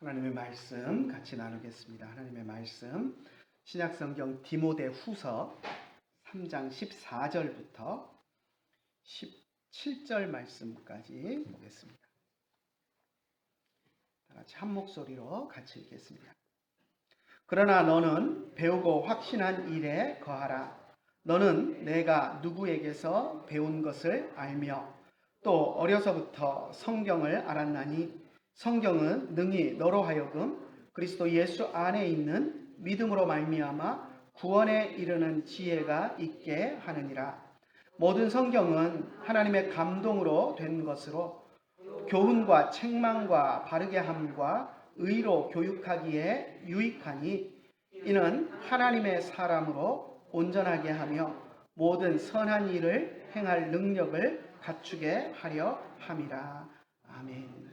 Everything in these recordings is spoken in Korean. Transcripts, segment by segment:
하나님의 말씀 같이 나누겠습니다. 하나님의 말씀 신약성경 디모데후서 3장 14절부터 17절 말씀까지 보겠습니다. 다 같이 한 목소리로 같이 읽겠습니다. 그러나 너는 배우고 확신한 일에 거하라. 너는 내가 누구에게서 배운 것을 알며 또 어려서부터 성경을 알았나니 성경은 능히 너로 하여금 그리스도 예수 안에 있는 믿음으로 말미암아 구원에 이르는 지혜가 있게 하느니라. 모든 성경은 하나님의 감동으로 된 것으로 교훈과 책망과 바르게 함과 의로 교육하기에 유익하니 이는 하나님의 사람으로 온전하게 하며 모든 선한 일을 행할 능력을 갖추게 하려 함이라. 아멘.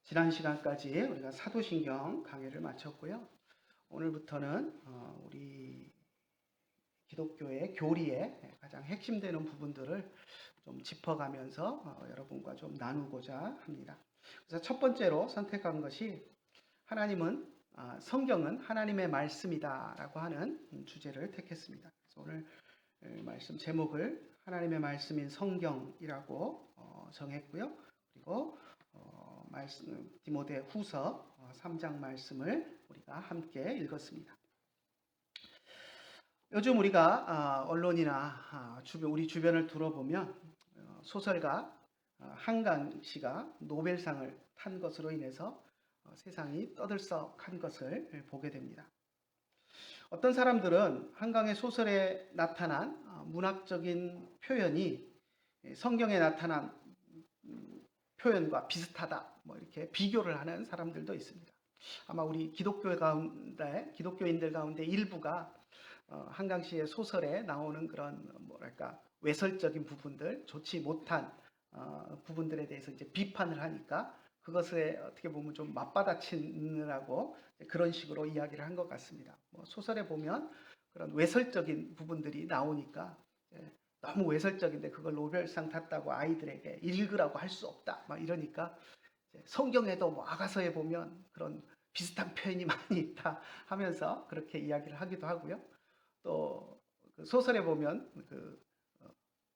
지난 시간까지 우리가 사도신경 강의를 마쳤고요. 오늘부터는 우리 기독교의 교리의 가장 핵심되는 부분들을 좀 짚어가면서 여러분과 좀 나누고자 합니다. 그래서 첫 번째로 선택한 것이 성경은 하나님의 말씀이다라고 하는 주제를 택했습니다. 그래서 오늘 말씀 제목을 하나님의 말씀인 성경이라고 정했고요. 그리고 디모데후서 3장 말씀을 우리가 함께 읽었습니다. 요즘 우리가 언론이나 우리 주변을 둘러보면 소설가 한강 씨가 노벨상을 탄 것으로 인해서 세상이 떠들썩한 것을 보게 됩니다. 어떤 사람들은 한강의 소설에 나타난 문학적인 표현이 성경에 나타난 표현과 비슷하다, 이렇게 비교를 하는 사람들도 있습니다. 아마 우리 기독교인들 가운데 일부가 한강 씨의 소설에 나오는 그런 외설적인 부분들, 좋지 못한 부분들에 대해서 이제 비판을 하니까 그것에 어떻게 보면 좀 맞받아치느라고 그런 식으로 이야기를 한 것 같습니다. 소설에 보면 그런 외설적인 부분들이 나오니까 너무 외설적인데 그걸 노벨상 탔다고 아이들에게 읽으라고 할 수 없다, 이러니까 성경에도 아가서에 보면 그런 비슷한 표현이 많이 있다 하면서 그렇게 이야기를 하기도 하고요. 또 그 소설에 보면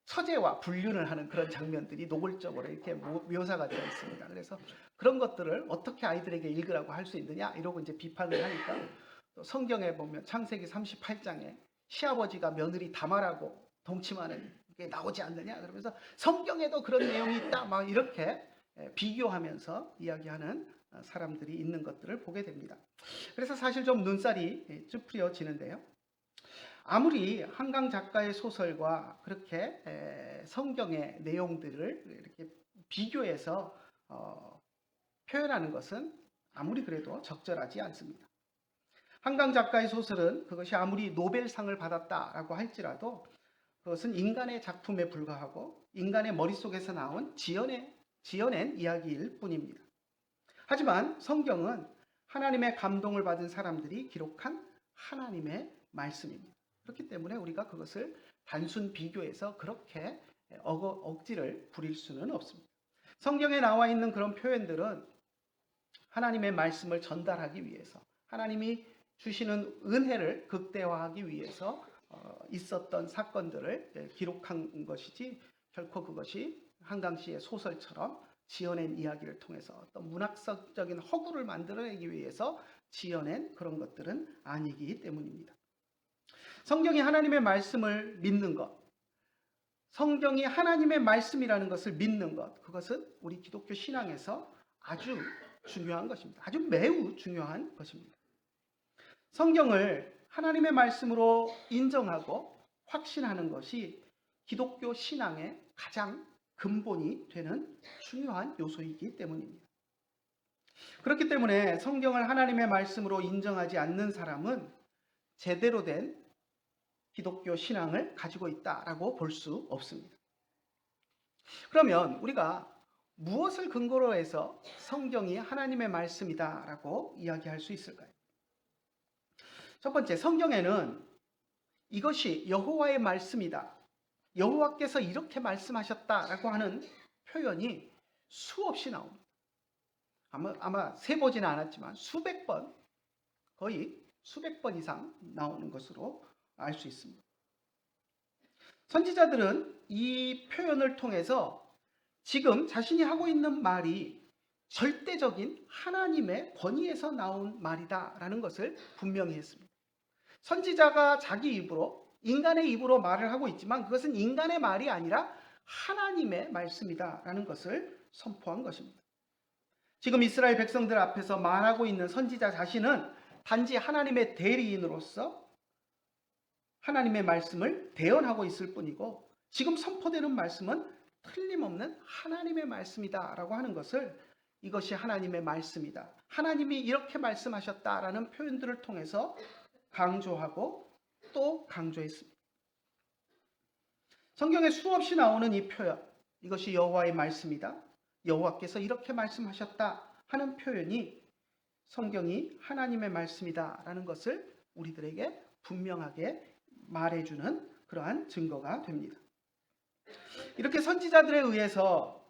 처제와 불륜을 하는 그런 장면들이 노골적으로 이렇게 묘사가 되어 있습니다. 그래서 그런 것들을 어떻게 아이들에게 읽으라고 할 수 있느냐 이러고 이제 비판을 하니까, 또 성경에 보면 창세기 38장에 시아버지가 며느리 다말하고 동침하는 게 나오지 않느냐 그러면서 성경에도 그런 내용이 있다 막 이렇게 비교하면서 이야기하는 사람들이 있는 것들을 보게 됩니다. 그래서 사실 좀 눈살이 찌푸려지는데요. 아무리 한강 작가의 소설과 그렇게 성경의 내용들을 이렇게 비교해서 표현하는 것은 아무리 그래도 적절하지 않습니다. 한강 작가의 소설은 그것이 아무리 노벨상을 받았다라고 할지라도 그것은 인간의 작품에 불과하고 인간의 머릿속에서 나온 지어낸 이야기일 뿐입니다. 하지만 성경은 하나님의 감동을 받은 사람들이 기록한 하나님의 말씀입니다. 그렇기 때문에 우리가 그것을 단순 비교해서 그렇게 억지를 부릴 수는 없습니다. 성경에 나와 있는 그런 표현들은 하나님의 말씀을 전달하기 위해서, 하나님이 주시는 은혜를 극대화하기 위해서 있었던 사건들을 기록한 것이지, 결코 그것이 한강 씨의 소설처럼 지어낸 이야기를 통해서 어떤 문학적인 허구를 만들어내기 위해서 지어낸 그런 것들은 아니기 때문입니다. 성경이 하나님의 말씀을 믿는 것, 성경이 하나님의 말씀이라는 것을 믿는 것, 그것은 우리 기독교 신앙에서 아주 중요한 것입니다. 아주 매우 중요한 것입니다. 성경을 하나님의 말씀으로 인정하고 확신하는 것이 기독교 신앙의 가장 근본이 되는 중요한 요소이기 때문입니다. 그렇기 때문에 성경을 하나님의 말씀으로 인정하지 않는 사람은 제대로 된 기독교 신앙을 가지고 있다라고 볼 수 없습니다. 그러면 우리가 무엇을 근거로 해서 성경이 하나님의 말씀이다라고 이야기할 수 있을까요? 첫 번째, 성경에는 이것이 여호와의 말씀이다, 여호와께서 이렇게 말씀하셨다라고 하는 표현이 수없이 나옵니다. 아마 세보지는 않았지만 수백 번, 거의 수백 번 이상 나오는 것으로 알 수 있습니다. 선지자들은 이 표현을 통해서 지금 자신이 하고 있는 말이 절대적인 하나님의 권위에서 나온 말이다라는 것을 분명히 했습니다. 선지자가 자기 입으로, 인간의 입으로 말을 하고 있지만 그것은 인간의 말이 아니라 하나님의 말씀이다라는 것을 선포한 것입니다. 지금 이스라엘 백성들 앞에서 말하고 있는 선지자 자신은 단지 하나님의 대리인으로서 하나님의 말씀을 대언하고 있을 뿐이고, 지금 선포되는 말씀은 틀림없는 하나님의 말씀이다라고 하는 것을, 이것이 하나님의 말씀이다, 하나님이 이렇게 말씀하셨다라는 표현들을 통해서 강조하고 또 강조했습니다. 성경에 수없이 나오는 이 표현, 이것이 여호와의 말씀이다, 여호와께서 이렇게 말씀하셨다 하는 표현이 성경이 하나님의 말씀이다라는 것을 우리들에게 분명하게 말해주는 그러한 증거가 됩니다. 이렇게 선지자들에 의해서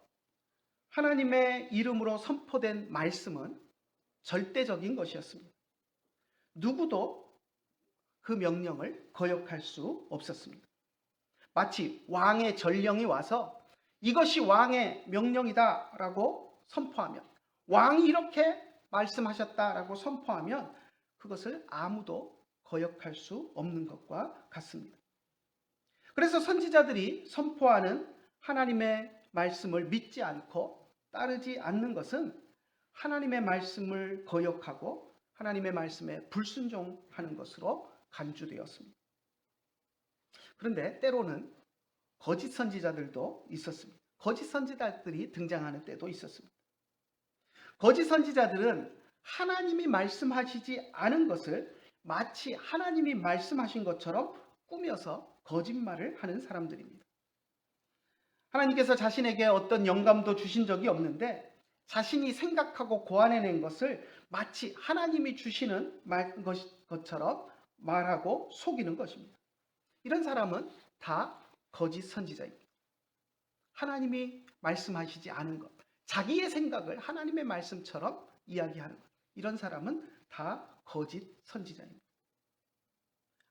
하나님의 이름으로 선포된 말씀은 절대적인 것이었습니다. 누구도 그 명령을 거역할 수 없었습니다. 마치 왕의 전령이 와서 이것이 왕의 명령이다라고 선포하면, 왕이 이렇게 말씀하셨다라고 선포하면 그것을 아무도 거역할 수 없는 것과 같습니다. 그래서 선지자들이 선포하는 하나님의 말씀을 믿지 않고 따르지 않는 것은 하나님의 말씀을 거역하고 하나님의 말씀에 불순종하는 것으로 간주되었습니다. 그런데 때로는 거짓 선지자들도 있었습니다. 거짓 선지자들이 등장하는 때도 있었습니다. 거짓 선지자들은 하나님이 말씀하시지 않은 것을 마치 하나님이 말씀하신 것처럼 꾸며서 거짓말을 하는 사람들입니다. 하나님께서 자신에게 어떤 영감도 주신 적이 없는데 자신이 생각하고 고안해낸 것을 마치 하나님이 주시는 것처럼 말하고 속이는 것입니다. 이런 사람은 다 거짓 선지자입니다. 하나님이 말씀하시지 않은 것, 자기의 생각을 하나님의 말씀처럼 이야기하는 것, 이런 사람은 다 거짓 선지자입니다.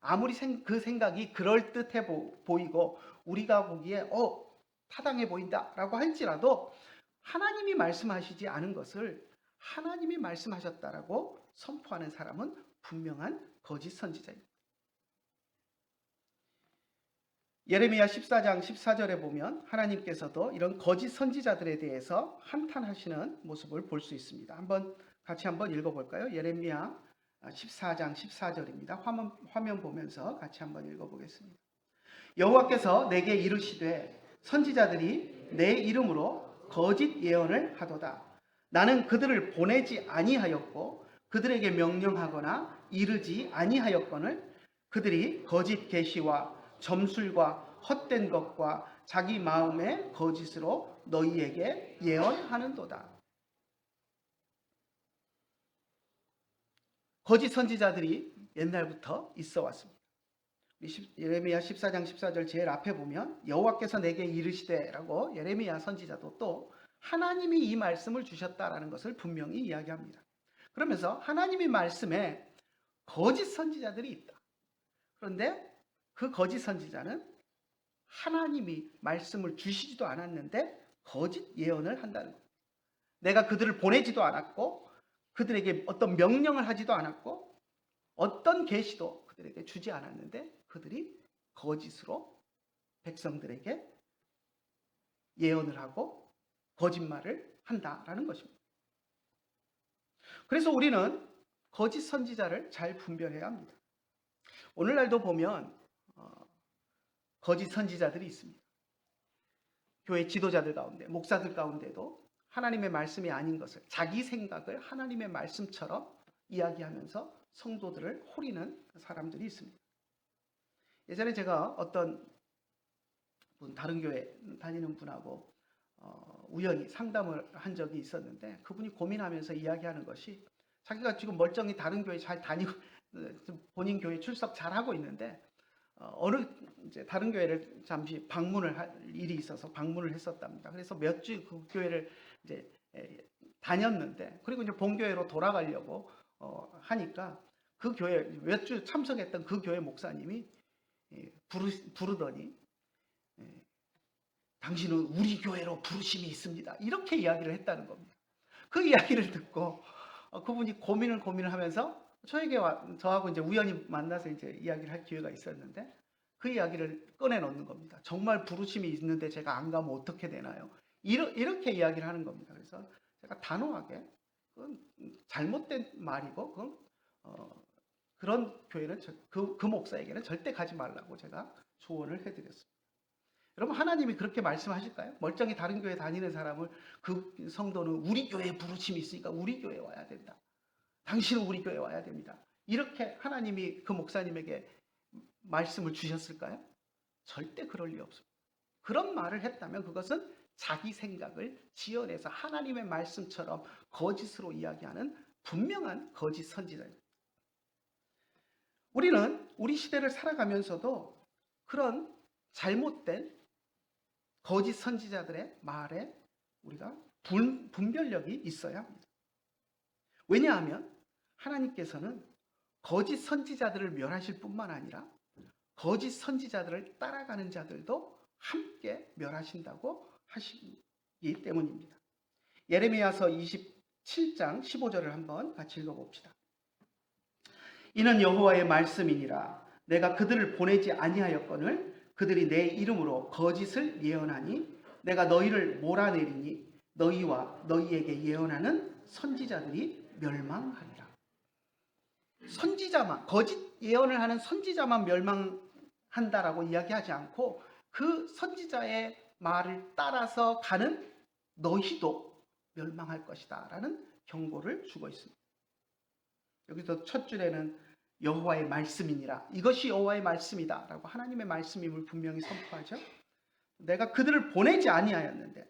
아무리 그 생각이 그럴듯해 보이고 우리가 보기에 타당해 보인다라고 할지라도 하나님이 말씀하시지 않은 것을 하나님이 말씀하셨다라고 선포하는 사람은 분명한 거짓 선지자입니다. 예레미야 14장 14절에 보면 하나님께서도 이런 거짓 선지자들에 대해서 한탄하시는 모습을 볼 수 있습니다. 같이 한번 읽어볼까요? 예레미야 14장 14절입니다. 화면 보면서 같이 한번 읽어보겠습니다. 여호와께서 내게 이르시되 선지자들이 내 이름으로 거짓 예언을 하도다. 나는 그들을 보내지 아니하였고 그들에게 명령하거나 이르지 아니하였거늘 그들이 거짓 계시와 점술과 헛된 것과 자기 마음의 거짓으로 너희에게 예언하는도다. 거짓 선지자들이 옛날부터 있어 왔습니다. 예레미야 14장 14절 제일 앞에 보면 여호와께서 내게 이르시되라고 예레미야 선지자도 또 하나님이 이 말씀을 주셨다라는 것을 분명히 이야기합니다. 그러면서 하나님의 말씀에 거짓 선지자들이 있다. 그런데 그 거짓 선지자는 하나님이 말씀을 주시지도 않았는데 거짓 예언을 한다는 거예요. 내가 그들을 보내지도 않았고 그들에게 어떤 명령을 하지도 않았고 어떤 계시도 그들에게 주지 않았는데 그들이 거짓으로 백성들에게 예언을 하고 거짓말을 한다라는 것입니다. 그래서 우리는 거짓 선지자를 잘 분별해야 합니다. 오늘날도 보면 거짓 선지자들이 있습니다. 교회 지도자들 가운데, 목사들 가운데도 하나님의 말씀이 아닌 것을, 자기 생각을 하나님의 말씀처럼 이야기하면서 성도들을 호리는 사람들이 있습니다. 예전에 제가 어떤 다른 교회 다니는 분하고 우연히 상담을 한 적이 있었는데 그분이 고민하면서 이야기하는 것이 자기가 지금 멀쩡히 다른 교회 잘 다니고 본인 교회 출석 잘하고 있는데 어느 이제 다른 교회를 잠시 방문을 할 일이 있어서 방문을 했었답니다. 그래서 몇 주 그 교회를 이제 다녔는데, 그리고 이제 본교회로 돌아가려고 하니까 그 교회 몇 주 참석했던 그 교회 목사님이 부르더니 당신은 우리 교회로 부르심이 있습니다, 이렇게 이야기를 했다는 겁니다. 그 이야기를 듣고 그분이 고민을 하면서 저하고 이제 우연히 만나서 이제 이야기를 할 기회가 있었는데, 그 이야기를 꺼내놓는 겁니다. 정말 부르심이 있는데 제가 안 가면 어떻게 되나요? 이렇게 이야기를 하는 겁니다. 그래서 제가 단호하게 그건 잘못된 말이고 그런 교회는 그 목사에게는 절대 가지 말라고 제가 조언을 해드렸습니다. 여러분, 하나님이 그렇게 말씀하실까요? 멀쩡히 다른 교회 다니는 사람을 그 성도는 우리 교회에 부르심이 있으니까 우리 교회에 와야 된다, 당신은 우리 교회에 와야 됩니다, 이렇게 하나님이 그 목사님에게 말씀을 주셨을까요? 절대 그럴 리 없습니다. 그런 말을 했다면 그것은 자기 생각을 지어내서 하나님의 말씀처럼 거짓으로 이야기하는 분명한 거짓 선지자입니다. 우리는 우리 시대를 살아가면서도 그런 잘못된 거짓 선지자들의 말에 우리가 분별력이 있어야 합니다. 왜냐하면 하나님께서는 거짓 선지자들을 멸하실 뿐만 아니라 거짓 선지자들을 따라가는 자들도 함께 멸하신다고 하시기 때문입니다. 예레미야서 27장 15절을 한번 같이 읽어봅시다. 이는 여호와의 말씀이니라. 내가 그들을 보내지 아니하였거늘 그들이 내 이름으로 거짓을 예언하니 내가 너희를 몰아내리니 너희와 너희에게 예언하는 선지자들이 멸망하리라. 선지자만, 거짓 예언을 하는 선지자만 멸망한다라고 이야기하지 않고 그 선지자의 말을 따라서 가는 너희도 멸망할 것이다 라는 경고를 주고 있습니다. 여기서 첫 줄에는 여호와의 말씀이니라, 이것이 여호와의 말씀이다 라고 하나님의 말씀임을 분명히 선포하죠. 내가 그들을 보내지 아니하였는데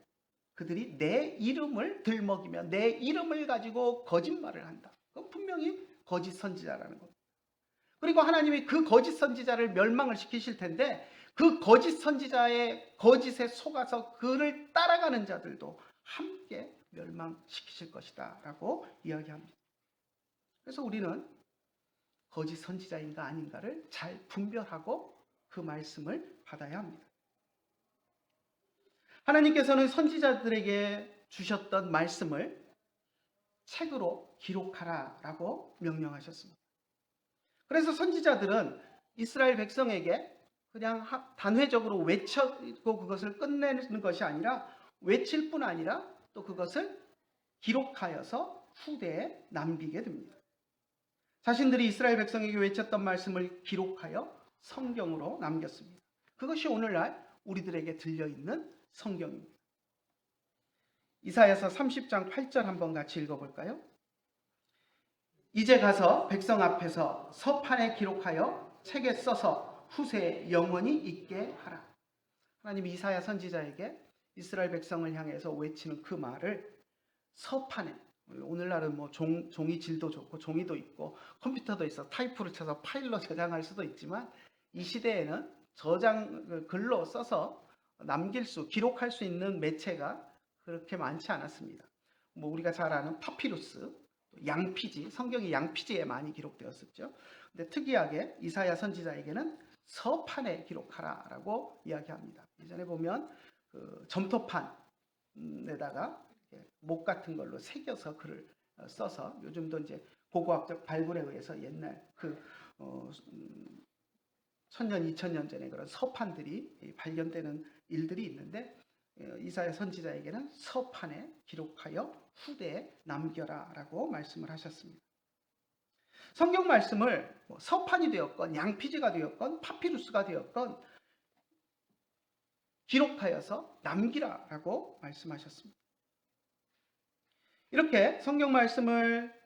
그들이 내 이름을 들먹이며 내 이름을 가지고 거짓말을 한다. 그건 분명히 거짓 선지자라는 겁니다. 그리고 하나님이 그 거짓 선지자를 멸망을 시키실 텐데 그 거짓 선지자의 거짓에 속아서 그를 따라가는 자들도 함께 멸망시키실 것이다 라고 이야기합니다. 그래서 우리는 거짓 선지자인가 아닌가를 잘 분별하고 그 말씀을 받아야 합니다. 하나님께서는 선지자들에게 주셨던 말씀을 책으로 기록하라 라고 명령하셨습니다. 그래서 선지자들은 이스라엘 백성에게 그냥 단회적으로 외치고 그것을 끝내는 것이 아니라 외칠 뿐 아니라 또 그것을 기록하여서 후대에 남기게 됩니다. 자신들이 이스라엘 백성에게 외쳤던 말씀을 기록하여 성경으로 남겼습니다. 그것이 오늘날 우리들에게 들려있는 성경입니다. 이사야서 30장 8절 한번 같이 읽어볼까요? 이제 가서 백성 앞에서 서판에 기록하여 책에 써서 후세에 영원히 있게 하라. 하나님이 이사야 선지자에게 이스라엘 백성을 향해서 외치는 그 말을 서판에, 오늘날은 뭐 종이 질도 좋고 종이도 있고 컴퓨터도 있어 타이프를 쳐서 파일로 저장할 수도 있지만 이 시대에는 글로 써서 기록할 수 있는 매체가 그렇게 많지 않았습니다. 뭐 우리가 잘 아는 파피루스, 양피지, 성경이 양피지에 많이 기록되었었죠. 근데 특이하게 이사야 선지자에게는 서판에 기록하라라고 이야기합니다. 예전에 보면 그 점토판에다가 목 같은 걸로 새겨서 글을 써서, 요즘도 이제 고고학적 발굴에 의해서 옛날 1000년, 2000년 전에 그런 서판들이 발견되는 일들이 있는데 이사야 선지자에게는 서판에 기록하여 후대에 남겨라 라고 말씀을 하셨습니다. 성경 말씀을 서판이 되었건 양피지가 되었건 파피루스가 되었건 기록하여서 남기라 라고 말씀하셨습니다. 이렇게 성경 말씀을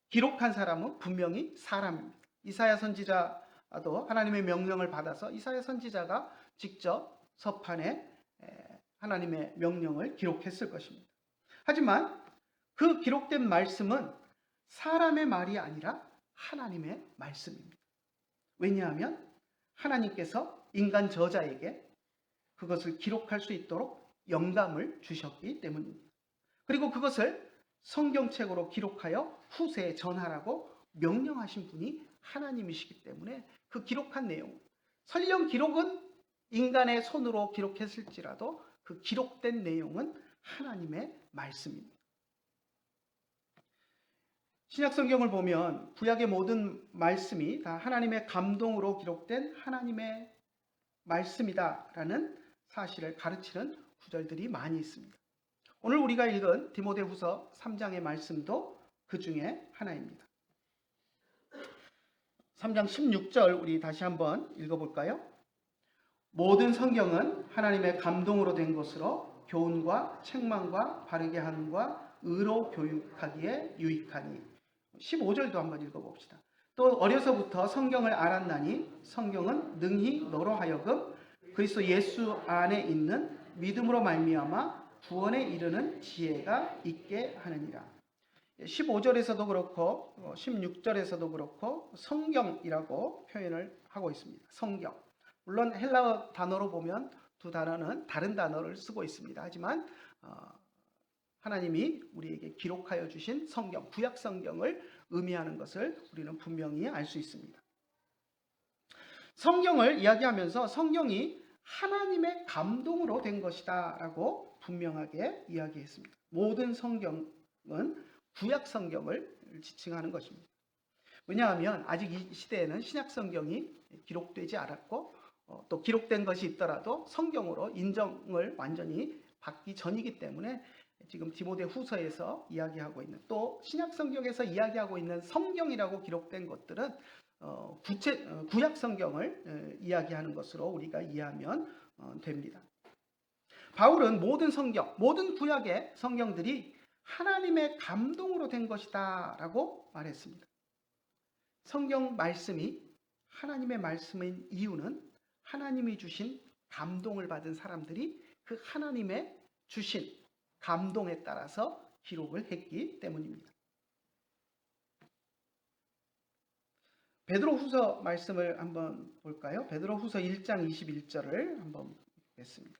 기록한 사람은 분명히 사람입니다. 이사야 선지자도 하나님의 명령을 받아서 이사야 선지자가 직접 서판에 하나님의 명령을 기록했을 것입니다. 하지만 그 기록된 말씀은 사람의 말이 아니라 하나님의 말씀입니다. 왜냐하면 하나님께서 인간 저자에게 그것을 기록할 수 있도록 영감을 주셨기 때문입니다. 그리고 그것을 성경책으로 기록하여 후세에 전하라고 명령하신 분이 하나님이시기 때문에 그 기록한 내용, 설령 기록은 인간의 손으로 기록했을지라도 그 기록된 내용은 하나님의 말씀입니다. 신약 성경을 보면 구약의 모든 말씀이 다 하나님의 감동으로 기록된 하나님의 말씀이다라는 사실을 가르치는 구절들이 많이 있습니다. 오늘 우리가 읽은 디모데후서 3장의 말씀도 그 중에 하나입니다. 3장 16절 우리 다시 한번 읽어볼까요? 모든 성경은 하나님의 감동으로 된 것으로 교훈과 책망과 바르게 함과 의로 교육하기에 유익하니. 15절도 한번 읽어봅시다. 또 어려서부터 성경을 알았나니 성경은 능히 너로 하여금 그리스도 예수 안에 있는 믿음으로 말미암아 구원에 이르는 지혜가 있게 하느니라. 15절에서도 그렇고 16절에서도 그렇고 성경이라고 표현을 하고 있습니다. 성경. 물론 헬라어 단어로 보면 두 단어는 다른 단어를 쓰고 있습니다. 하지만 하나님이 우리에게 기록하여 주신 성경, 구약 성경을 의미하는 것을 우리는 분명히 알 수 있습니다. 성경을 이야기하면서 성경이 하나님의 감동으로 된 것이다 라고 분명하게 이야기했습니다. 모든 성경은 구약 성경을 지칭하는 것입니다. 왜냐하면 아직 이 시대에는 신약 성경이 기록되지 않았고 또 기록된 것이 있더라도 성경으로 인정을 완전히 받기 전이기 때문에 지금 디모데 후서에서 이야기하고 있는 또 신약 성경에서 이야기하고 있는 성경이라고 기록된 것들은 구약 성경을 이야기하는 것으로 우리가 이해하면 됩니다. 바울은 모든 성경, 모든 구약의 성경들이 하나님의 감동으로 된 것이다 라고 말했습니다. 성경 말씀이 하나님의 말씀인 이유는 하나님이 주신 감동을 받은 사람들이 그 하나님의 주신 감동에 따라서 기록을 했기 때문입니다. 베드로후서 말씀을 한번 볼까요? 베드로후서 1장 21절을 한번 읽겠습니다.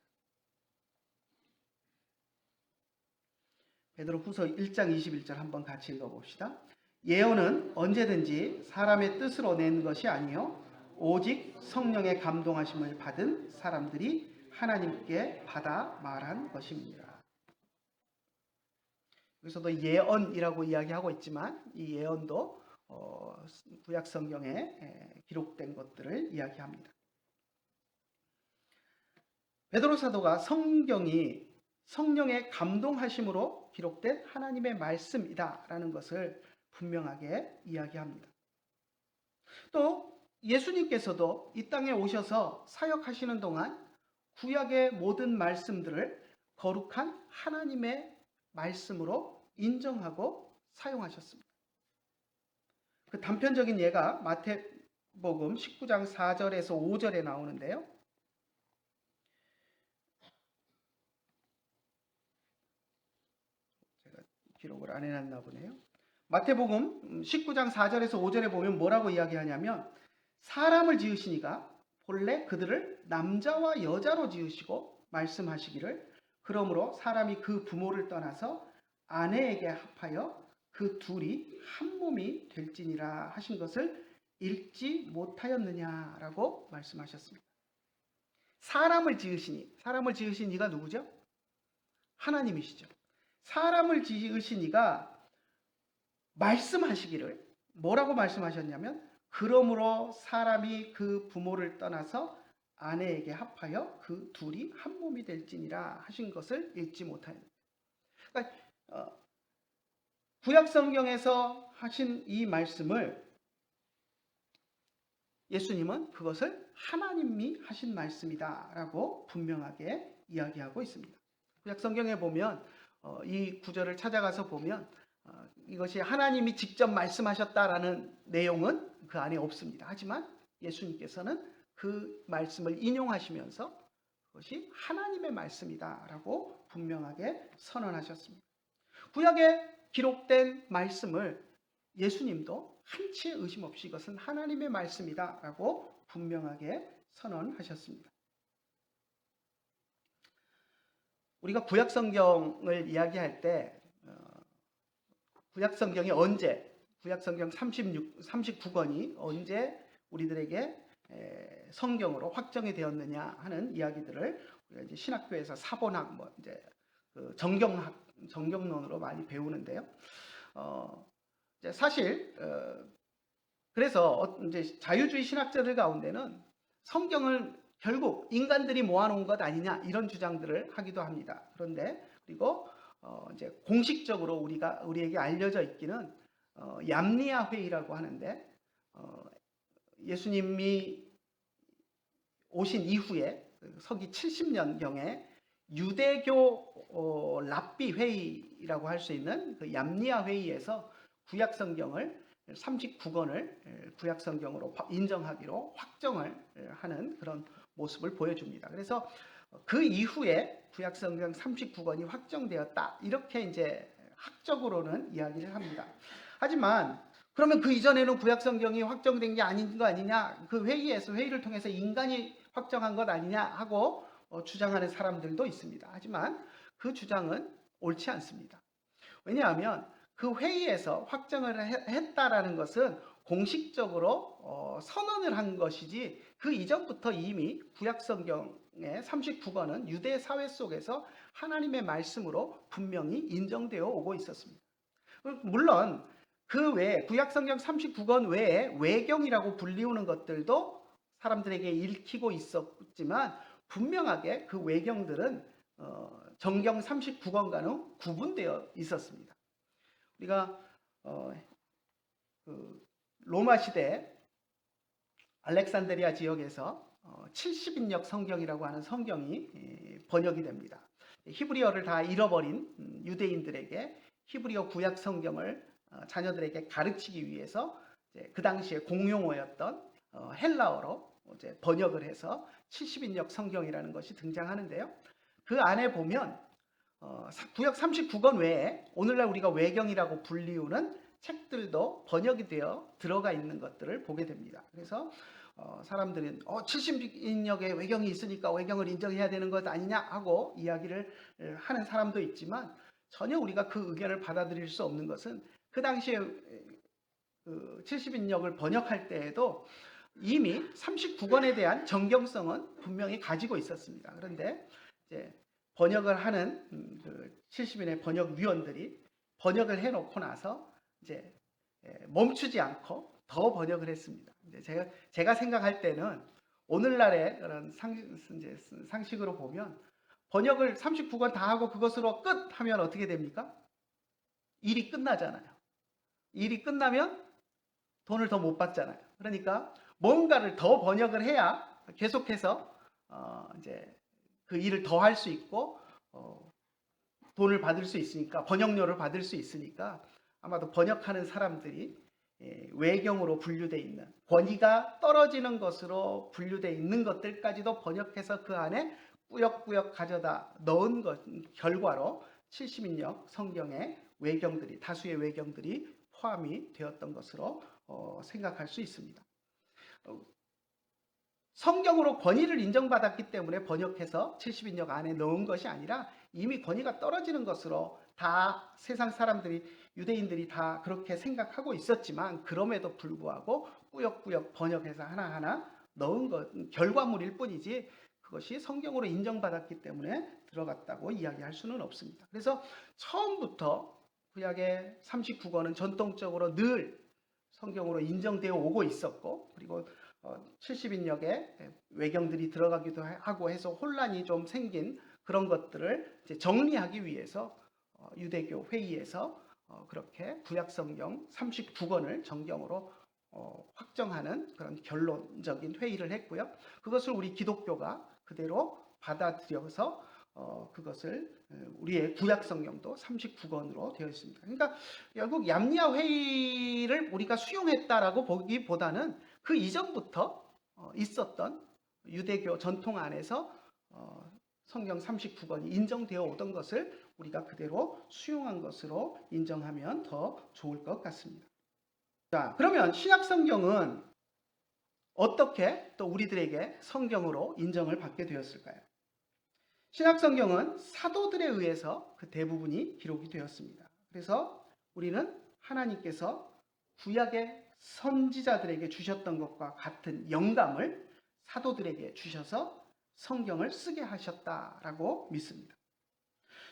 베드로후서 1장 21절 한번 같이 읽어봅시다. 예언은 언제든지 사람의 뜻으로 낸 것이 아니요 오직 성령의 감동하심을 받은 사람들이 하나님께 받아 말한 것입니다. 여기서도 예언이라고 이야기하고 있지만 이 예언도 구약 성경에 기록된 것들을 이야기합니다. 베드로 사도가 성경이 성령의 감동하심으로 기록된 하나님의 말씀이다라는 것을 분명하게 이야기합니다. 또 예수님께서도 이 땅에 오셔서 사역하시는 동안 구약의 모든 말씀들을 거룩한 하나님의 말씀으로 인정하고 사용하셨습니다. 그 단편적인 예가 마태복음 19장 4절에서 5절에 나오는데요. 제가 기록을 안 해놨나 보네요. 마태복음 19장 4절에서 5절에 보면 뭐라고 이야기하냐면 사람을 지으시니가 본래 그들을 남자와 여자로 지으시고 말씀하시기를 그러므로 사람이 그 부모를 떠나서 아내에게 합하여 그 둘이 한 몸이 될지니라 하신 것을 읽지 못하였느냐라고 말씀하셨습니다. 사람을 지으신 이가 누구죠? 하나님이시죠. 사람을 지으신 이가 말씀하시기를 뭐라고 말씀하셨냐면 그러므로 사람이 그 부모를 떠나서 아내에게 합하여 그 둘이 한 몸이 될지니라 하신 것을 읽지 못하였다. 그러니까 구약 성경에서 하신 이 말씀을 예수님은 그것을 하나님이 하신 말씀이다라고 분명하게 이야기하고 있습니다. 구약 성경에 보면 이 구절을 찾아가서 보면 이것이 하나님이 직접 말씀하셨다라는 내용은 그 안에 없습니다. 하지만 예수님께서는 그 말씀을 인용하시면서 그것이 하나님의 말씀이다라고 분명하게 선언하셨습니다. 구약에 기록된 말씀을 예수님도 한치의 의심 없이 이것은 하나님의 말씀이다라고 분명하게 선언하셨습니다. 우리가 구약 성경을 이야기할 때 구약 성경이 언제, 구약 성경 39권이 언제 우리들에게 성경으로 확정이 되었느냐 하는 이야기들을 우리가 이제 신학교에서 사본학, 이제 그 정경론으로 많이 배우는데요. 이제 사실 그래서 이제 자유주의 신학자들 가운데는 성경을 결국 인간들이 모아놓은 것 아니냐 이런 주장들을 하기도 합니다. 그런데 그리고 이제 공식적으로 우리에게 알려져 있기는 얌리아 회의라고 하는데 예수님이 오신 이후에 서기 70년경에 유대교 랍비 회의라고 할 수 있는 그 얌리아 회의에서 구약 성경을 39권을 구약 성경으로 인정하기로 확정을 하는 그런 모습을 보여줍니다. 그래서 그 이후에 구약 성경 39권이 확정되었다. 이렇게 이제 학적으로는 이야기를 합니다. 하지만 그러면 그 이전에는 구약 성경이 확정된 게 아닌 거 아니냐? 그 회의를 통해서 인간이 확정한 것 아니냐 하고 주장하는 사람들도 있습니다. 하지만 그 주장은 옳지 않습니다. 왜냐하면 그 회의에서 확정을 했다라는 것은 공식적으로 선언을 한 것이지 그 이전부터 이미 구약 성경의 39권은 유대 사회 속에서 하나님의 말씀으로 분명히 인정되어 오고 있었습니다. 물론 그 외에 구약 성경 39권 외에 외경이라고 불리우는 것들도 사람들에게 읽히고 있었지만 분명하게 그 외경들은 정경 39권과는 구분되어 있었습니다. 우리가 그 로마 시대 알렉산드리아 지역에서 70인역 성경이라고 하는 성경이 번역이 됩니다. 히브리어를 다 잃어버린 유대인들에게 히브리어 구약 성경을 자녀들에게 가르치기 위해서 그 당시에 공용어였던 헬라어로 이제 번역을 해서 70인역 성경이라는 것이 등장하는데요. 그 안에 보면 구약 39권 외에 오늘날 우리가 외경이라고 불리우는 책들도 번역이 되어 들어가 있는 것들을 보게 됩니다. 그래서 사람들은 70인역의 외경이 있으니까 외경을 인정해야 되는 것 아니냐 하고 이야기를 하는 사람도 있지만 전혀 우리가 그 의견을 받아들일 수 없는 것은 그 당시에 그 70인역을 번역할 때에도 이미 39권에 대한 정경성은 분명히 가지고 있었습니다. 그런데 이제 번역을 하는 그 70인의 번역위원들이 번역을 해놓고 나서 이제 멈추지 않고 더 번역을 했습니다. 이제 제가 생각할 때는 오늘날의 그런 상식으로 보면 번역을 39권 다 하고 그것으로 끝 하면 어떻게 됩니까? 일이 끝나잖아요. 일이 끝나면 돈을 더 못 받잖아요. 그러니까 뭔가를 더 번역을 해야 계속해서 이제 그 일을 더 할 수 있고 돈을 받을 수 있으니까 번역료를 받을 수 있으니까 아마도 번역하는 사람들이 외경으로 분류되어 있는 권위가 떨어지는 것으로 분류되어 있는 것들까지도 번역해서 그 안에 꾸역꾸역 가져다 넣은 것 결과로 70인역 성경의 외경들이 다수의 외경들이 포함이 되었던 것으로 생각할 수 있습니다. 성경으로 권위를 인정받았기 때문에 번역해서 70인역 안에 넣은 것이 아니라 이미 권위가 떨어지는 것으로 다 세상 사람들이 유대인들이 다 그렇게 생각하고 있었지만 그럼에도 불구하고 꾸역꾸역 번역해서 하나하나 넣은 것 결과물일 뿐이지 그것이 성경으로 인정받았기 때문에 들어갔다고 이야기할 수는 없습니다. 그래서 처음부터 구약의 39권은 전통적으로 늘 성경으로 인정되어 오고 있었고 그리고 70인역에 외경들이 들어가기도 하고 해서 혼란이 좀 생긴 그런 것들을 이제 정리하기 위해서 유대교 회의에서 그렇게 구약 성경 39권을 정경으로 확정하는 그런 결론적인 회의를 했고요. 그것을 우리 기독교가 그대로 받아들여서 그것을 우리의 구약 성경도 39권으로 되어 있습니다. 그러니까 결국 얌리아 회의를 우리가 수용했다라고 보기보다는 그 이전부터 있었던 유대교 전통 안에서 성경 39권이 인정되어 오던 것을 우리가 그대로 수용한 것으로 인정하면 더 좋을 것 같습니다. 자, 그러면 신약 성경은 어떻게 또 우리들에게 성경으로 인정을 받게 되었을까요? 신약 성경은 사도들에 의해서 그 대부분이 기록이 되었습니다. 그래서 우리는 하나님께서 구약의 선지자들에게 주셨던 것과 같은 영감을 사도들에게 주셔서 성경을 쓰게 하셨다라고 믿습니다.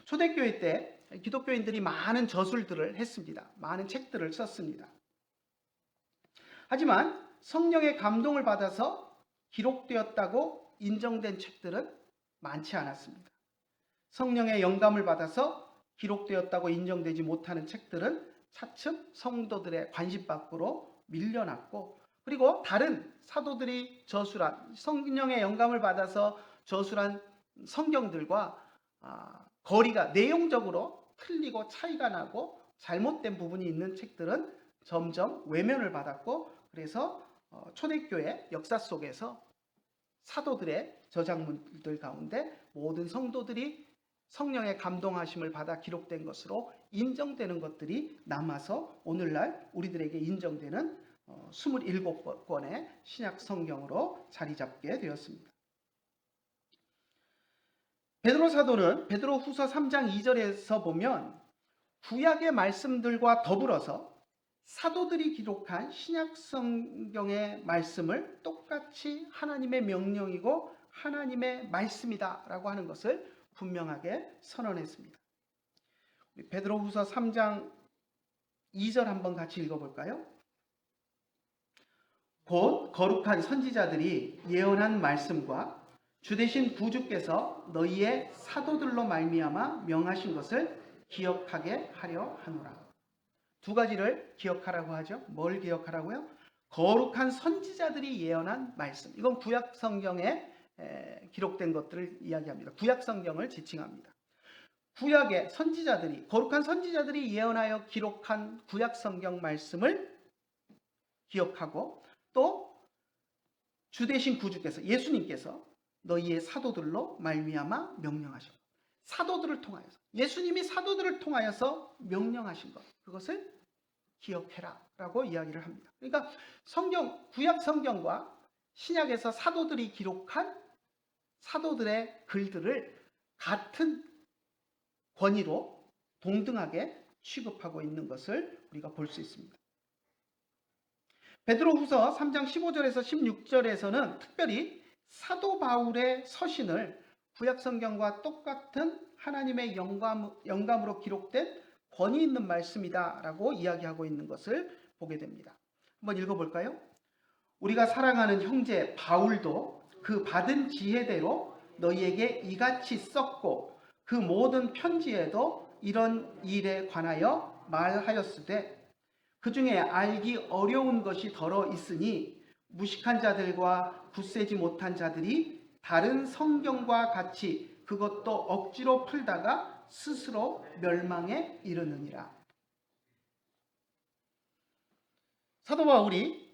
초대교회 때 기독교인들이 많은 저술들을 했습니다. 많은 책들을 썼습니다. 하지만 성령의 감동을 받아서 기록되었다고 인정된 책들은 많지 않았습니다. 성령의 영감을 받아서 기록되었다고 인정되지 못하는 책들은 차츰 성도들의 관심 밖으로 밀려났고, 그리고 다른 사도들이 저술한 성령의 영감을 받아서 저술한 성경들과 거리가 내용적으로 틀리고 차이가 나고 잘못된 부분이 있는 책들은 점점 외면을 받았고, 그래서 초대교회 역사 속에서 사도들의 저작물들 가운데 모든 성도들이 성령의 감동하심을 받아 기록된 것으로 인정되는 것들이 남아서 오늘날 우리들에게 인정되는 27권의 신약 성경으로 자리 잡게 되었습니다. 베드로 사도는 베드로 후서 3장 2절에서 보면 구약의 말씀들과 더불어서 사도들이 기록한 신약 성경의 말씀을 똑같이 하나님의 명령이고 하나님의 말씀이다라고 하는 것을 분명하게 선언했습니다. 베드로후서 3장 2절 한번 같이 읽어볼까요? 곧 거룩한 선지자들이 예언한 말씀과 주되신 구주께서 너희의 사도들로 말미암아 명하신 것을 기억하게 하려 하노라. 두 가지를 기억하라고 하죠. 뭘 기억하라고요? 거룩한 선지자들이 예언한 말씀. 이건 구약 성경에 기록된 것들을 이야기합니다. 구약 성경을 지칭합니다. 구약의 선지자들이, 거룩한 선지자들이 예언하여 기록한 구약 성경 말씀을 기억하고, 또 주되신 구주께서, 예수님께서 너희의 사도들로 말미암아 명령하신 것, 사도들을 통하여서, 예수님이 사도들을 통하여서 명령하신 것, 그것을 기억해라 라고 이야기를 합니다. 그러니까 구약 성경과 신약에서 사도들이 기록한 사도들의 글들을 같은 권위로 동등하게 취급하고 있는 것을 우리가 볼 수 있습니다. 베드로후서 3장 15절에서 16절에서는 특별히 사도 바울의 서신을 구약 성경과 똑같은 하나님의 영감으로 기록된 권위 있는 말씀이다라고 이야기하고 있는 것을 보게 됩니다. 한번 읽어볼까요? 우리가 사랑하는 형제 바울도 그 받은 지혜대로 너희에게 이같이 썼고 그 모든 편지에도 이런 일에 관하여 말하였으되 그 중에 알기 어려운 것이 더러 있으니 무식한 자들과 굳세지 못한 자들이 다른 성경과 같이 그것도 억지로 풀다가 스스로 멸망에 이르느니라. 사도 바울이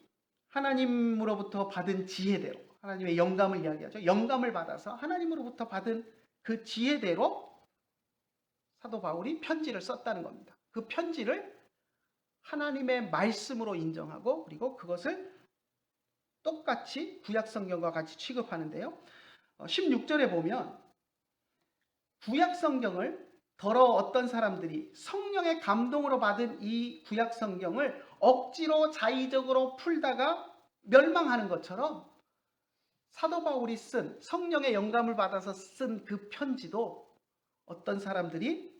하나님으로부터 받은 지혜대로, 하나님의 영감을 이야기하죠. 영감을 받아서 하나님으로부터 받은 그 지혜대로 사도 바울이 편지를 썼다는 겁니다. 그 편지를 하나님의 말씀으로 인정하고, 그리고 그것을 똑같이 구약 성경과 같이 취급하는데요. 16절에 보면 구약 성경을 어떤 사람들이 성령의 감동으로 받은 이 구약 성경을 억지로 자의적으로 풀다가 멸망하는 것처럼 사도 바울이 쓴, 성령의 영감을 받아서 쓴 그 편지도 어떤 사람들이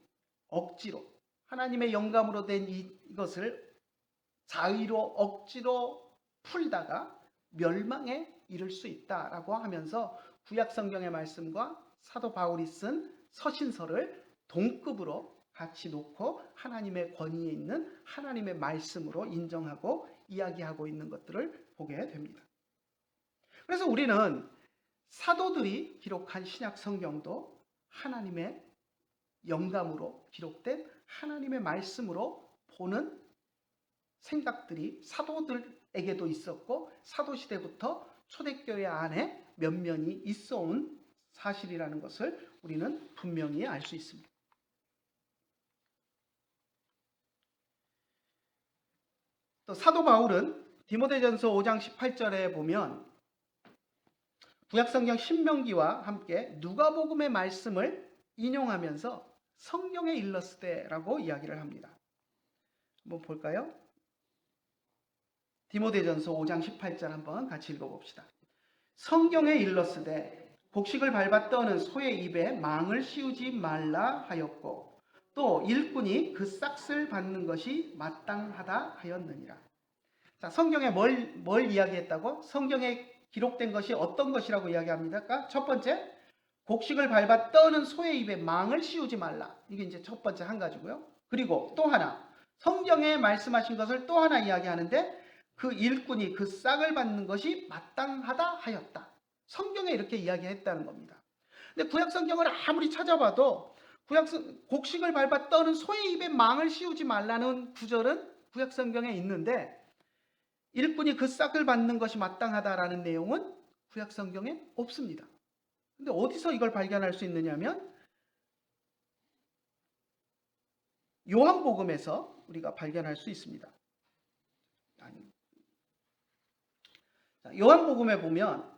억지로, 하나님의 영감으로 된 이것을 자의로 억지로 풀다가 멸망에 이를 수 있다라고 하면서 구약 성경의 말씀과 사도 바울이 쓴 서신서를 동급으로 같이 놓고 하나님의 권위에 있는 하나님의 말씀으로 인정하고 이야기하고 있는 것들을 보게 됩니다. 그래서 우리는 사도들이 기록한 신약 성경도 하나님의 영감으로 기록된 하나님의 말씀으로 보는 생각들이 사도들에게도 있었고, 사도시대부터 초대교회 안에 면면이 있어 온 사실이라는 것을 우리는 분명히 알 수 있습니다. 또 사도 바울은 디모데전서 5장 18절에 보면 구약성경 신명기와 함께 누가복음의 말씀을 인용하면서 성경에 일렀으되라고 이야기를 합니다. 한번 볼까요? 디모데전서 5장 18절 한번 같이 읽어봅시다. 성경에 일렀으되 곡식을 밟아 떠는 소의 입에 망을 씌우지 말라 하였고 또 일꾼이 그 싹을 받는 것이 마땅하다 하였느니라. 자, 성경에 뭘 이야기했다고? 성경에 기록된 것이 어떤 것이라고 이야기합니까? 첫 번째, 곡식을 밟아 떠는 소의 입에 망을 씌우지 말라. 이게 이제 첫 번째 한 가지고요. 그리고 또 하나, 성경에 말씀하신 것을 또 하나 이야기하는데 그 일꾼이 그 싹을 받는 것이 마땅하다 하였다. 성경에 이렇게 이야기했다는 겁니다. 근데 구약 성경을 아무리 찾아봐도 곡식을 밟아 떠는 소의 입에 망을 씌우지 말라는 구절은 구약 성경에 있는데 일꾼이 그 싹을 받는 것이 마땅하다라는 내용은 구약 성경에 없습니다. 근데 어디서 이걸 발견할 수 있느냐면 요한복음에서 우리가 발견할 수 있습니다. 요한복음에 보면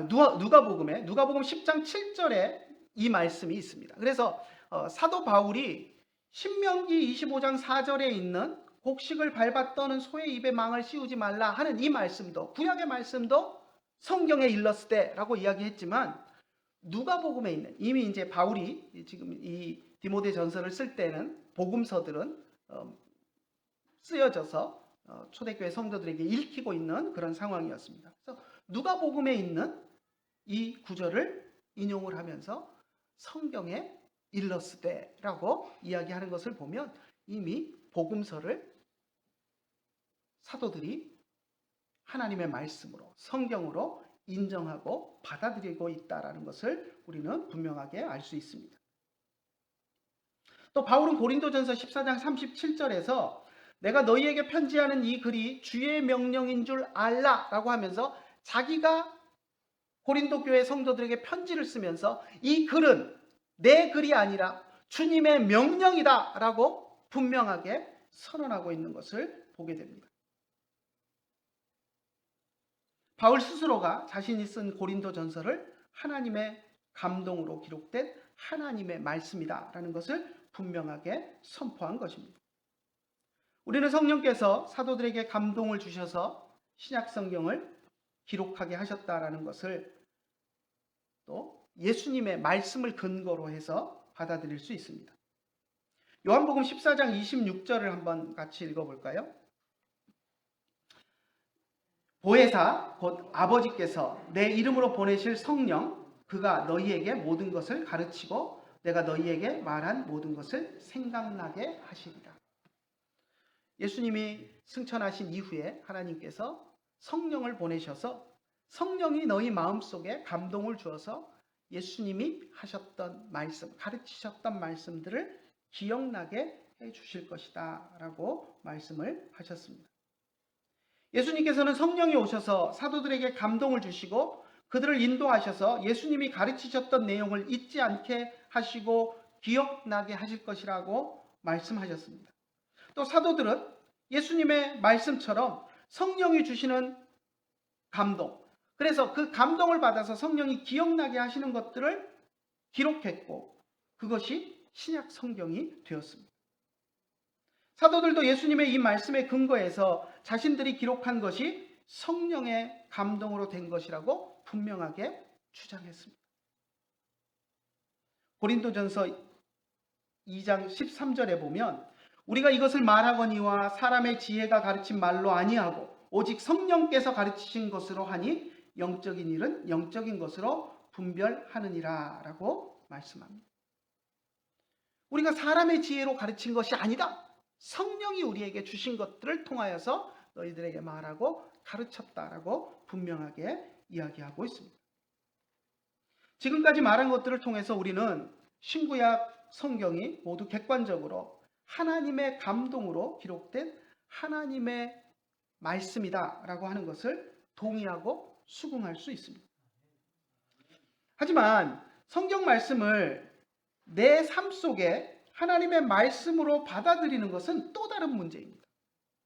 누가복음 10장 7절에 이 말씀이 있습니다. 그래서 사도 바울이 신명기 25장 4절에 있는 곡식을 밟아 떠는 소의 입에 망을 씌우지 말라 하는 이 말씀도 구약의 말씀도 성경에 일렀으되라고 이야기했지만 누가복음에 있는 이미 이제 바울이 지금 이 디모데 전서를 쓸 때는 복음서들은 쓰여져서 초대교회 성도들에게 읽히고 있는 그런 상황이었습니다. 그래서 누가복음에 있는 이 구절을 인용을 하면서 성경에 일렀으되라고 이야기하는 것을 보면 이미 복음서를 사도들이 하나님의 말씀으로 성경으로 인정하고 받아들이고 있다라는 것을 우리는 분명하게 알 수 있습니다. 또 바울은 고린도전서 14장 37절에서 내가 너희에게 편지하는 이 글이 주의 명령인 줄 알라라고 하면서 자기가 고린도 교회 성도들에게 편지를 쓰면서 이 글은 내 글이 아니라 주님의 명령이다라고 분명하게 선언하고 있는 것을 보게 됩니다. 바울 스스로가 자신이 쓴 고린도전서를 하나님의 감동으로 기록된 하나님의 말씀이다라는 것을 분명하게 선포한 것입니다. 우리는 성령께서 사도들에게 감동을 주셔서 신약 성경을 기록하게 하셨다라는 것을 또 예수님의 말씀을 근거로 해서 받아들일 수 있습니다. 요한복음 14장 26절을 한번 같이 읽어볼까요? 보혜사 곧 아버지께서 내 이름으로 보내실 성령 그가 너희에게 모든 것을 가르치고 내가 너희에게 말한 모든 것을 생각나게 하시리라. 예수님이 승천하신 이후에 하나님께서 성령을 보내셔서 성령이 너희 마음속에 감동을 주어서 예수님이 하셨던 말씀, 가르치셨던 말씀들을 기억나게 해 주실 것이다 라고 말씀을 하셨습니다. 예수님께서는 성령이 오셔서 사도들에게 감동을 주시고 그들을 인도하셔서 예수님이 가르치셨던 내용을 잊지 않게 하시고 기억나게 하실 것이라고 말씀하셨습니다. 또 사도들은 예수님의 말씀처럼 성령이 주시는 감동, 그래서 그 감동을 받아서 성령이 기억나게 하시는 것들을 기록했고 그것이 신약 성경이 되었습니다. 사도들도 예수님의 이 말씀에 근거해서 자신들이 기록한 것이 성령의 감동으로 된 것이라고 분명하게 주장했습니다. 고린도전서 2장 13절에 보면 우리가 이것을 말하거니와 사람의 지혜가 가르친 말로 아니하고 오직 성령께서 가르치신 것으로 하니 영적인 일은 영적인 것으로 분별하느니라 라고 말씀합니다. 우리가 사람의 지혜로 가르친 것이 아니다. 성령이 우리에게 주신 것들을 통하여서 너희들에게 말하고 가르쳤다라고 분명하게 이야기하고 있습니다. 지금까지 말한 것들을 통해서 우리는 신구약 성경이 모두 객관적으로 하나님의 감동으로 기록된 하나님의 말씀이다라고 하는 것을 동의하고 수긍할 수 있습니다. 하지만 성경 말씀을 내 삶 속에 하나님의 말씀으로 받아들이는 것은 또 다른 문제입니다.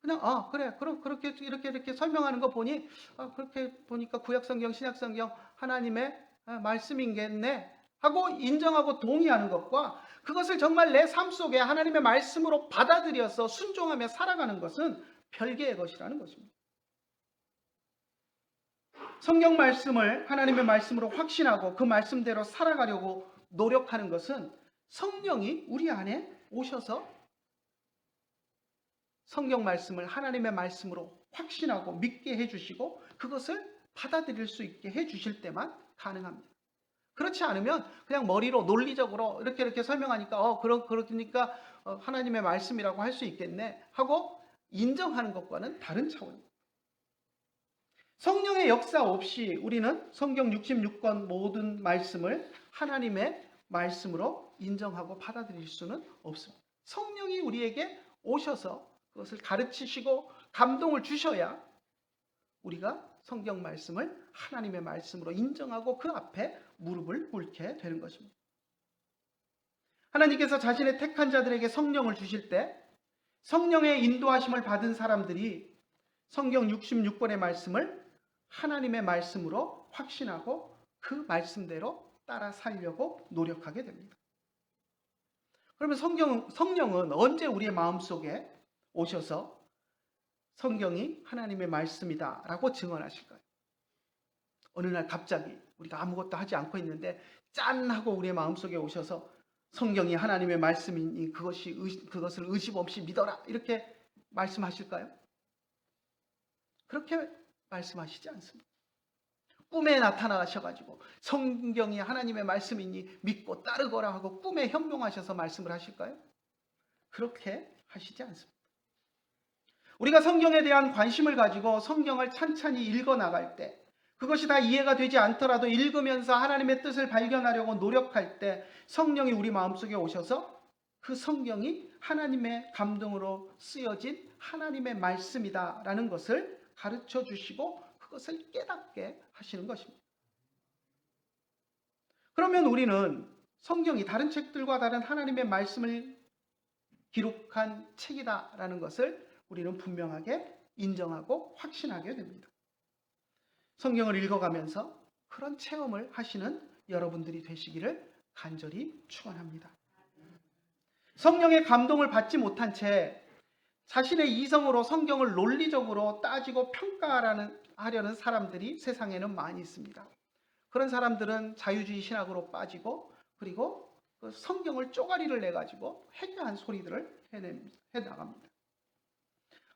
그냥 그래 그렇게 이렇게 설명하는 거 보니 그렇게 보니까 구약성경 신약성경 하나님의 말씀이겠네 하고 인정하고 동의하는 것과 그것을 정말 내 삶 속에 하나님의 말씀으로 받아들여서 순종하며 살아가는 것은 별개의 것이라는 것입니다. 성경 말씀을 하나님의 말씀으로 확신하고 그 말씀대로 살아가려고 노력하는 것은 성령이 우리 안에 오셔서 성경 말씀을 하나님의 말씀으로 확신하고 믿게 해주시고 그것을 받아들일 수 있게 해주실 때만 가능합니다. 그렇지 않으면 그냥 머리로 논리적으로 이렇게 설명하니까 그러니까 하나님의 말씀이라고 할 수 있겠네 하고 인정하는 것과는 다른 차원입니다. 성령의 역사 없이 우리는 성경 66권 모든 말씀을 하나님의 말씀으로 인정하고 받아들일 수는 없습니다. 성령이 우리에게 오셔서 그것을 가르치시고 감동을 주셔야 우리가 성경 말씀을 하나님의 말씀으로 인정하고 그 앞에 무릎을 꿇게 되는 것입니다. 하나님께서 자신의 택한 자들에게 성령을 주실 때 성령의 인도하심을 받은 사람들이 성경 66권의 말씀을 하나님의 말씀으로 확신하고 그 말씀대로 따라 살려고 노력하게 됩니다. 그러면 성령은 언제 우리의 마음속에 오셔서 성경이 하나님의 말씀이다 라고 증언하실까요? 어느 날 갑자기 우리가 아무것도 하지 않고 있는데 짠 하고 우리의 마음속에 오셔서 성경이 하나님의 말씀이니 그것을 의심 없이 믿어라 이렇게 말씀하실까요? 그렇게 말씀하시지 않습니다. 꿈에 나타나셔가지고 성경이 하나님의 말씀이니 믿고 따르거라 하고 꿈에 현몽하셔서 말씀을 하실까요? 그렇게 하시지 않습니다. 우리가 성경에 대한 관심을 가지고 성경을 찬찬히 읽어나갈 때 그것이 다 이해가 되지 않더라도 읽으면서 하나님의 뜻을 발견하려고 노력할 때 성령이 우리 마음속에 오셔서 그 성경이 하나님의 감동으로 쓰여진 하나님의 말씀이다라는 것을 가르쳐 주시고 그것을 깨닫게 하시는 것입니다. 그러면 우리는 성경이 다른 책들과 다른 하나님의 말씀을 기록한 책이다라는 것을 우리는 분명하게 인정하고 확신하게 됩니다. 성경을 읽어가면서 그런 체험을 하시는 여러분들이 되시기를 간절히 축원합니다. 성령의 감동을 받지 못한 채 자신의 이성으로 성경을 논리적으로 따지고 평가하려는 사람들이 세상에는 많이 있습니다. 그런 사람들은 자유주의 신학으로 빠지고 그리고 그 성경을 쪼가리를 내가지고 해괴한 소리들을 해나갑니다.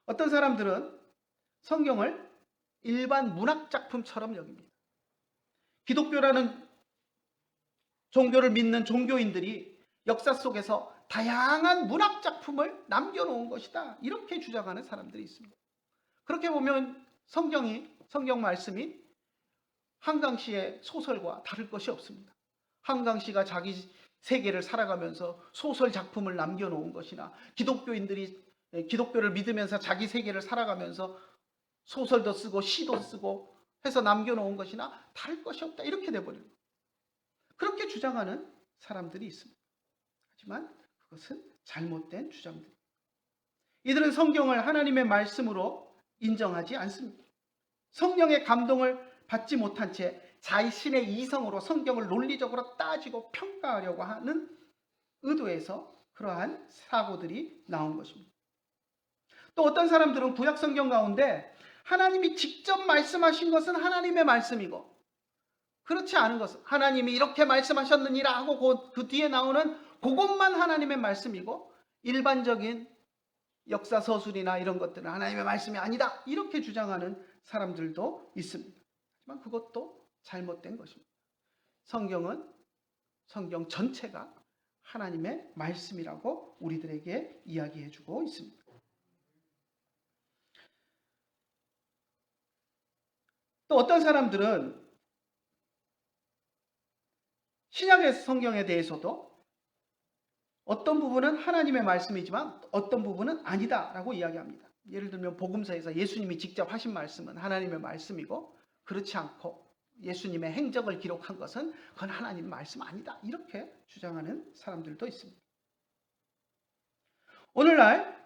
어떤 사람들은 성경을 일반 문학작품처럼 여깁니다. 기독교라는 종교를 믿는 종교인들이 역사 속에서 다양한 문학작품을 남겨놓은 것이다. 이렇게 주장하는 사람들이 있습니다. 그렇게 보면 성경 말씀이 한강시의 소설과 다를 것이 없습니다. 한강시가 자기 세계를 살아가면서 소설 작품을 남겨놓은 것이나 기독교인들이 기독교를 믿으면서 자기 세계를 살아가면서 소설도 쓰고 시도 쓰고 해서 남겨놓은 것이나 다를 것이 없다. 이렇게 돼버려요. 그렇게 주장하는 사람들이 있습니다. 하지만 그것은 잘못된 주장들입니다. 이들은 성경을 하나님의 말씀으로 인정하지 않습니다. 성령의 감동을 받지 못한 채 자신의 이성으로 성경을 논리적으로 따지고 평가하려고 하는 의도에서 그러한 사고들이 나온 것입니다. 또 어떤 사람들은 구약 성경 가운데 하나님이 직접 말씀하신 것은 하나님의 말씀이고 그렇지 않은 것은 하나님이 이렇게 말씀하셨느니라 하고 그 뒤에 나오는 그것만 하나님의 말씀이고 일반적인 역사서술이나 이런 것들은 하나님의 말씀이 아니다 이렇게 주장하는 사람들도 있습니다. 하지만 그것도 잘못된 것입니다. 성경은 성경 전체가 하나님의 말씀이라고 우리들에게 이야기해주고 있습니다. 또 어떤 사람들은 신약의 성경에 대해서도 어떤 부분은 하나님의 말씀이지만 어떤 부분은 아니다라고 이야기합니다. 예를 들면 복음서에서 예수님이 직접 하신 말씀은 하나님의 말씀이고 그렇지 않고 예수님의 행적을 기록한 것은 그건 하나님의 말씀 아니다. 이렇게 주장하는 사람들도 있습니다. 오늘날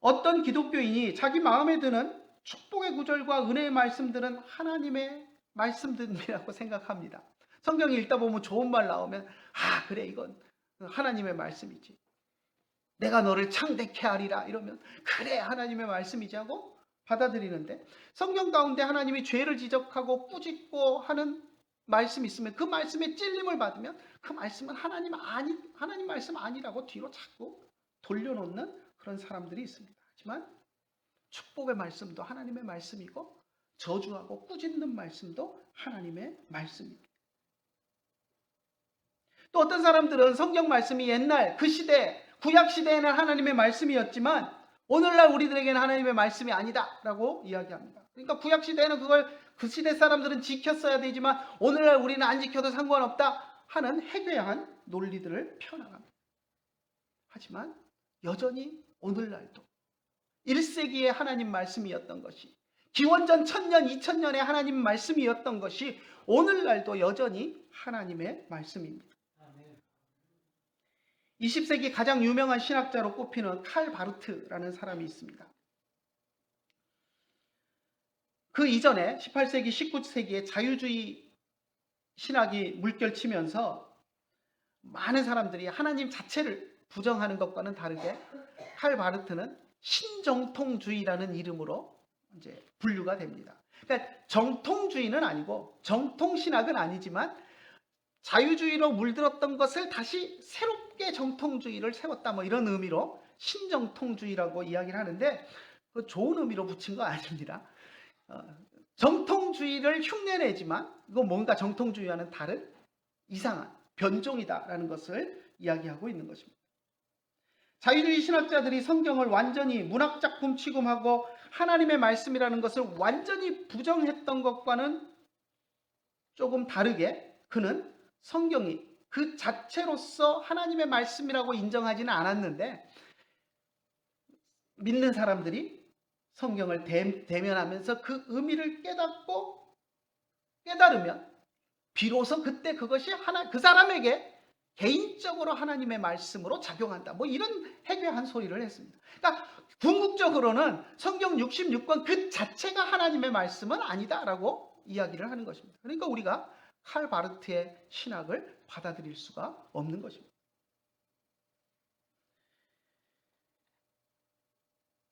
어떤 기독교인이 자기 마음에 드는 축복의 구절과 은혜의 말씀들은 하나님의 말씀들이라고 생각합니다. 성경 읽다 보면 좋은 말 나오면 그래 이건 하나님의 말씀이지. 내가 너를 창대케 하리라 이러면 그래 하나님의 말씀이지 하고 받아들이는데, 성경 가운데 하나님이 죄를 지적하고 꾸짖고 하는 말씀이 있으면 그 말씀에 찔림을 받으면 그 말씀은 하나님 말씀 아니라고 뒤로 자꾸 돌려놓는 그런 사람들이 있습니다. 하지만 축복의 말씀도 하나님의 말씀이고 저주하고 꾸짖는 말씀도 하나님의 말씀입니다. 또 어떤 사람들은 성경 말씀이 옛날 그 시대 구약 시대에는 하나님의 말씀이었지만 오늘날 우리들에게는 하나님의 말씀이 아니다라고 이야기합니다. 그러니까 구약 시대에는 그걸 그 시대 사람들은 지켰어야 되지만 오늘날 우리는 안 지켜도 상관없다 하는 해괴한 논리들을 펴나갑니다. 하지만 여전히 오늘날도 1세기의 하나님 말씀이었던 것이, 기원전 1000년, 2000년의 하나님 말씀이었던 것이 오늘날도 여전히 하나님의 말씀입니다. 20세기 가장 유명한 신학자로 꼽히는 칼 바르트라는 사람이 있습니다. 그 이전에 18세기, 19세기에 자유주의 신학이 물결치면서 많은 사람들이 하나님 자체를 부정하는 것과는 다르게 칼 바르트는 신정통주의라는 이름으로 이제 분류가 됩니다. 그러니까 정통주의는 아니고 정통신학은 아니지만 자유주의로 물들었던 것을 다시 새롭게 정통주의를 세웠다 이런 의미로 신정통주의라고 이야기를 하는데 그 좋은 의미로 붙인 거 아닙니다. 정통주의를 흉내내지만 이건 뭔가 정통주의와는 다른 이상한 변종이다라는 것을 이야기하고 있는 것입니다. 자유주의 신학자들이 성경을 완전히 문학작품 취급하고 하나님의 말씀이라는 것을 완전히 부정했던 것과는 조금 다르게 그는 성경이 그 자체로서 하나님의 말씀이라고 인정하지는 않았는데 믿는 사람들이 성경을 대면하면서 그 의미를 깨달으면 비로소 그때 그것이 그 사람에게 개인적으로 하나님의 말씀으로 작용한다. 이런 해괴한 소리를 했습니다. 그러니까 궁극적으로는 성경 66권 그 자체가 하나님의 말씀은 아니다라고 이야기를 하는 것입니다. 그러니까 우리가 칼 바르트의 신학을 받아들일 수가 없는 것입니다.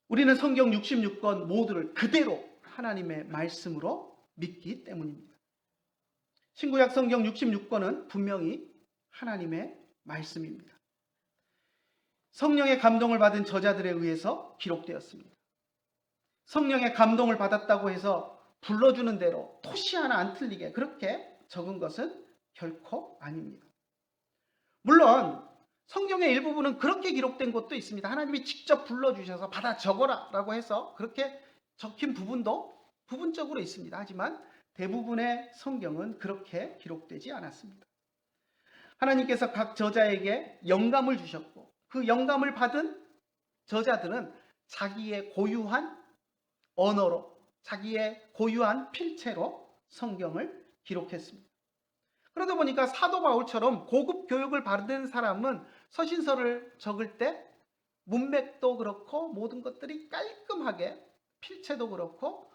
우리는 성경 66권 모두를 그대로 하나님의 말씀으로 믿기 때문입니다. 신구약 성경 66권은 분명히 하나님의 말씀입니다. 성령의 감동을 받은 저자들에 의해서 기록되었습니다. 성령의 감동을 받았다고 해서 불러주는 대로 토시 하나 안 틀리게 그렇게 적은 것은 결코 아닙니다. 물론 성경의 일부분은 그렇게 기록된 것도 있습니다. 하나님이 직접 불러주셔서 받아 적어라 라고 해서 그렇게 적힌 부분도 부분적으로 있습니다. 하지만 대부분의 성경은 그렇게 기록되지 않았습니다. 하나님께서 각 저자에게 영감을 주셨고 그 영감을 받은 저자들은 자기의 고유한 언어로, 자기의 고유한 필체로 성경을 기록했습니다. 그러다 보니까 사도 바울처럼 고급 교육을 받은 사람은 서신서를 적을 때 문맥도 그렇고 모든 것들이 깔끔하게, 필체도 그렇고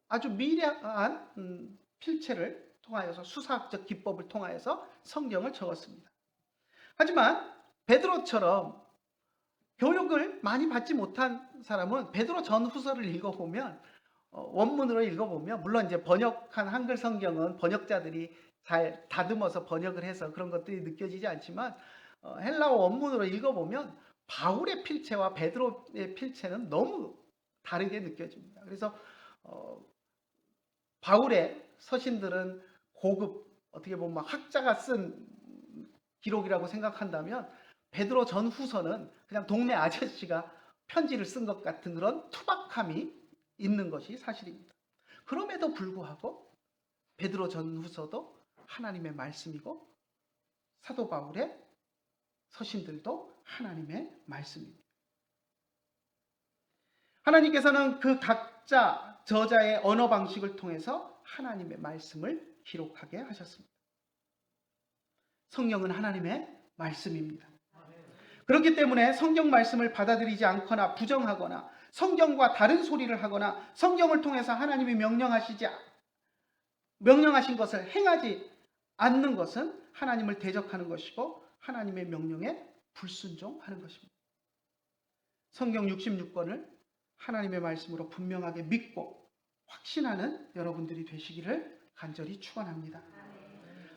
아주 미려한 필체를 통하여서, 수사학적 기법을 통하여서 성경을 적었습니다. 하지만 베드로처럼 교육을 많이 받지 못한 사람은 베드로 전후서를 읽어보면, 원문으로 읽어보면, 물론 이제 번역한 한글 성경은 번역자들이 잘 다듬어서 번역을 해서 그런 것들이 느껴지지 않지만 헬라어 원문으로 읽어보면 바울의 필체와 베드로의 필체는 너무 다르게 느껴집니다. 그래서 바울의 서신들은 고급, 어떻게 보면 학자가 쓴 기록이라고 생각한다면 베드로 전후서는 그냥 동네 아저씨가 편지를 쓴 것 같은 그런 투박함이 있는 것이 사실입니다. 그럼에도 불구하고 베드로 전후서도 하나님의 말씀이고 사도 바울의 서신들도 하나님의 말씀입니다. 하나님께서는 그 각자 저자의 언어 방식을 통해서 하나님의 말씀을 기록하게 하셨습니다. 성경은 하나님의 말씀입니다. 그렇기 때문에 성경 말씀을 받아들이지 않거나 부정하거나 성경과 다른 소리를 하거나 성경을 통해서 하나님이 명령하신 것을 행하지 않는 것은 하나님을 대적하는 것이고 하나님의 명령에 불순종하는 것입니다. 성경 66권을 하나님의 말씀으로 분명하게 믿고 확신하는 여러분들이 되시기를 간절히 축원합니다.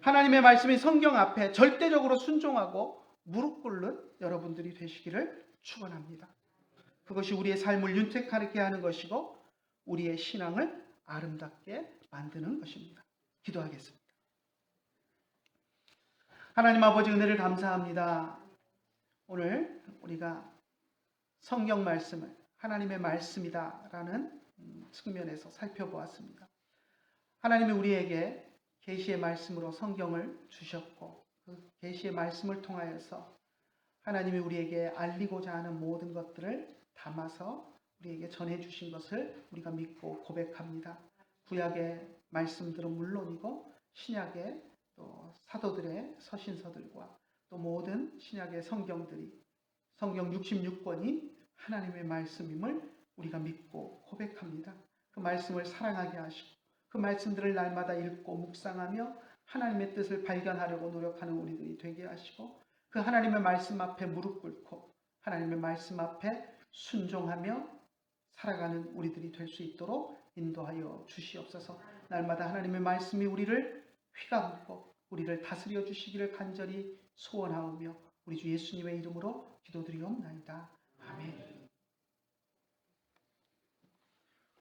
하나님의 말씀이 성경 앞에 절대적으로 순종하고 무릎 꿇는 여러분들이 되시기를 축원합니다. 그것이 우리의 삶을 윤택하게 하는 것이고 우리의 신앙을 아름답게 만드는 것입니다. 기도하겠습니다. 하나님 아버지, 은혜를 감사합니다. 오늘 우리가 성경 말씀을 하나님의 말씀이다라는 측면에서 살펴보았습니다. 하나님이 우리에게 계시의 말씀으로 성경을 주셨고 그 계시의 말씀을 통하여서 하나님이 우리에게 알리고자 하는 모든 것들을 담아서 우리에게 전해주신 것을 우리가 믿고 고백합니다. 구약의 말씀들은 물론이고 신약의 또 사도들의 서신서들과 또 모든 신약의 성경들이 성경 66권이 하나님의 말씀임을 우리가 믿고 고백합니다. 그 말씀을 사랑하게 하시고 그 말씀들을 날마다 읽고 묵상하며 하나님의 뜻을 발견하려고 노력하는 우리들이 되게 하시고 그 하나님의 말씀 앞에 무릎 꿇고 하나님의 말씀 앞에 순종하며 살아가는 우리들이 될 수 있도록 인도하여 주시옵소서. 날마다 하나님의 말씀이 우리를 휘감고 우리를 다스려 주시기를 간절히 소원하오며 우리 주 예수님의 이름으로 기도드리옵나이다. 아멘.